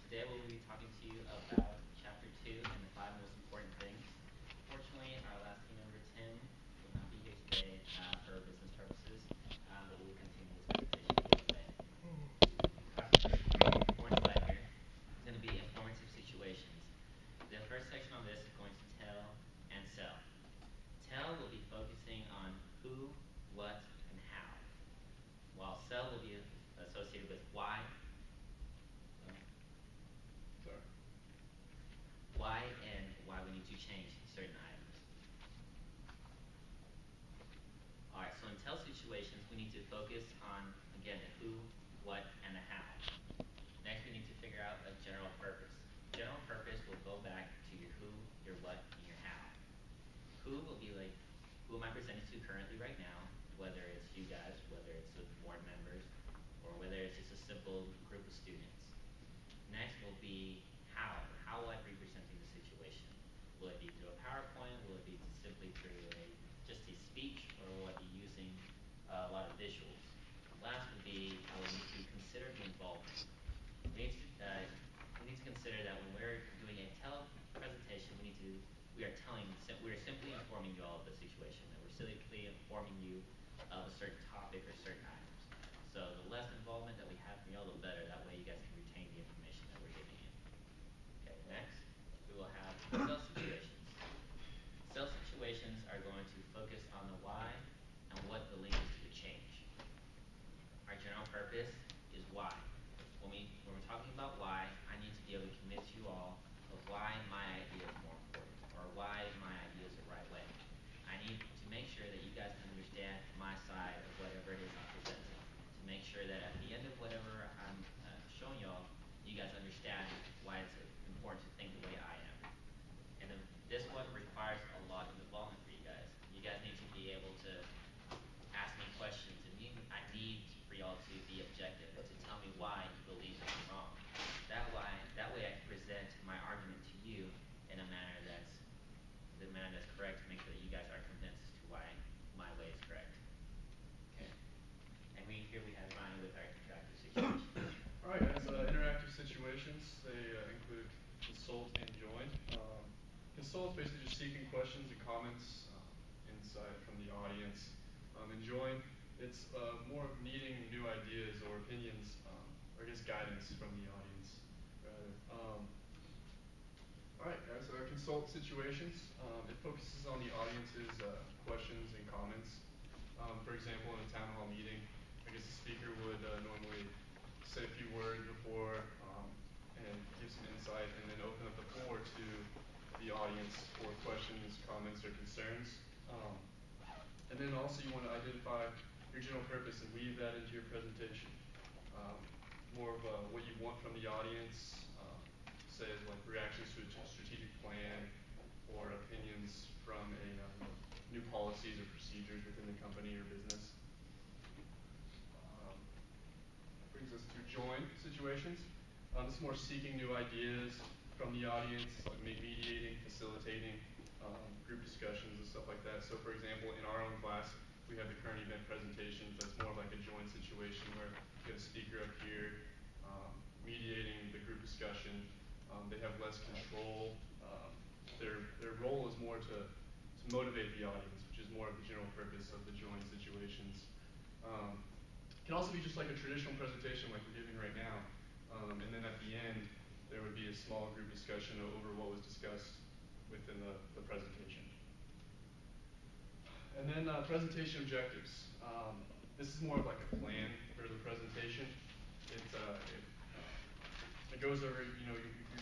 Today we'll be talking to you about Chapter 2 and the 5 most important things. Unfortunately, our last team member, Tim, will not be here today for business purposes, but we will continue this presentation for you today. Our first slide here is going to be informative situations. The first section on this is going to tell and sell. Tell will be focusing on who, what, and how, while sell will be associated with why, Sorry. why and why we need to change certain items. Alright, so in tell situations, we need to focus on, again, the who, what, and the how. Next, we need to figure out a general purpose. General purpose will go back to your who, your what, and your how. Who will be like, who am I presenting to currently right now, whether it's you guys, whether it's the board members, or whether it's just a simple group of students. Next will be how. How will I be presenting the situation? Will it be through a PowerPoint? Will it be simply through just a speech? Or will I be using a lot of visuals? Last would be, I will need to consider the involvement. We need to consider that when we're doing a tell presentation, we are simply informing you all of the situation, and we're simply informing you of a certain topic or certain items. So the less involvement that we have from y'all, the better. That way you guys can retain the information that we're giving you. Okay, next we will have sell situations. Sell situations are going to focus on the why and what the link is to the change. Our general purpose is why. When we're talking about why, I need to be able to convince you all of why my idea is more important, or why my idea is the right way. I need to make sure that you guys can understand my side of whatever it is I'm presenting, to make sure that at the end of whatever I'm showing y'all, you guys understand why it's important to think the way I am. And then this one requires a lot of involvement for you guys. You guys need to be able to ask me questions, and I need for y'all to be objective and to tell me why you believe that I'm wrong. That way I can present my argument to you in a manner that's correct, to make sure that you guys are convinced as to why my way is correct. Okay. And here we have Ryan with our interactive situations. Alright guys, interactive situations, they include consult and join. Consult is basically just seeking questions and comments, insight from the audience. And join, it's more of needing new ideas or opinions, or I guess guidance from the audience, rather. Alright guys, so our consult situations, it focuses on the audience's questions and comments. For example, in a town hall meeting, I guess the speaker would normally say a few words before and give some insight, and then open up the floor to the audience for questions, comments, or concerns. And then also you want to identify your general purpose and weave that into your presentation. More of what you want from the audience, say like reactions to a strategic plan, or opinions from new policies or procedures within the company or business. Brings us to join situations. This is more seeking new ideas from the audience, like mediating, facilitating group discussions and stuff like that. So for example, in our own class, we have the current event presentations. That's more like a joint situation where you have a speaker up here mediating the group discussion. They have less control. Their role is more to motivate the audience, which is more of the general purpose of the joint situations. It can also be just like a traditional presentation like we're giving right now. And then at the end, there would be a small group discussion over what was discussed within the presentation. And then presentation objectives. This is more of like a plan for the presentation. It goes over, you're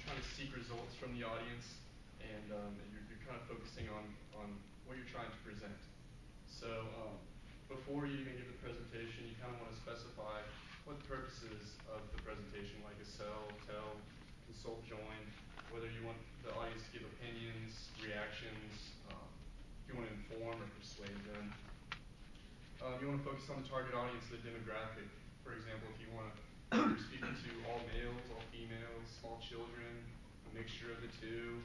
trying to seek results from the audience, and you're kind of focusing on what you're trying to present. So before you even give the presentation, you kind of want to specify what the purpose is of the presentation, like a sell, tell, consult, join, whether you want the audience to give opinions, reactions, if you want to inform or persuade them. You want to focus on the target audience, the demographic. For example, if you're speaking to all males, all females, small children, a mixture of the two,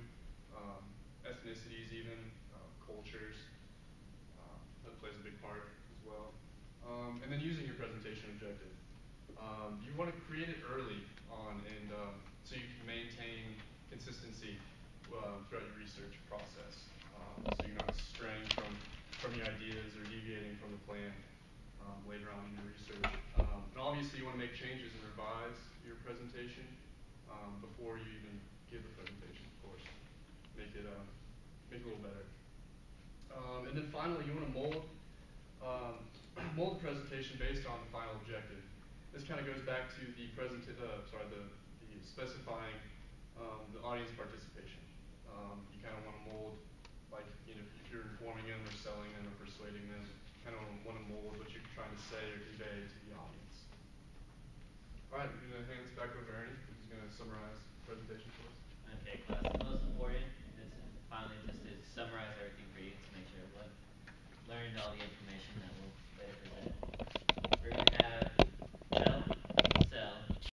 ethnicities even, cultures, that plays a big part as well. And then using your presentation objective. You want to create it early on, and so you can maintain consistency throughout your research process. So you're not straying from your ideas or deviating from the plan later on in your research. And obviously you want to make changes and revise your presentation before you even give the presentation, of course. Make it a little better. And then finally, you want to mold the presentation based on the final objective. This kind of goes back to the specifying the audience participation. You kind of want to mold, like, you know, if you're informing them or selling them or persuading them, kind of want to mold what you're trying to say or convey to the audience. All right, I'm going to hand this back over to Ernie, who's going to summarize the presentation for us. Okay, class. The most important is finally just to summarize everything for you to make sure everyone learned all the information that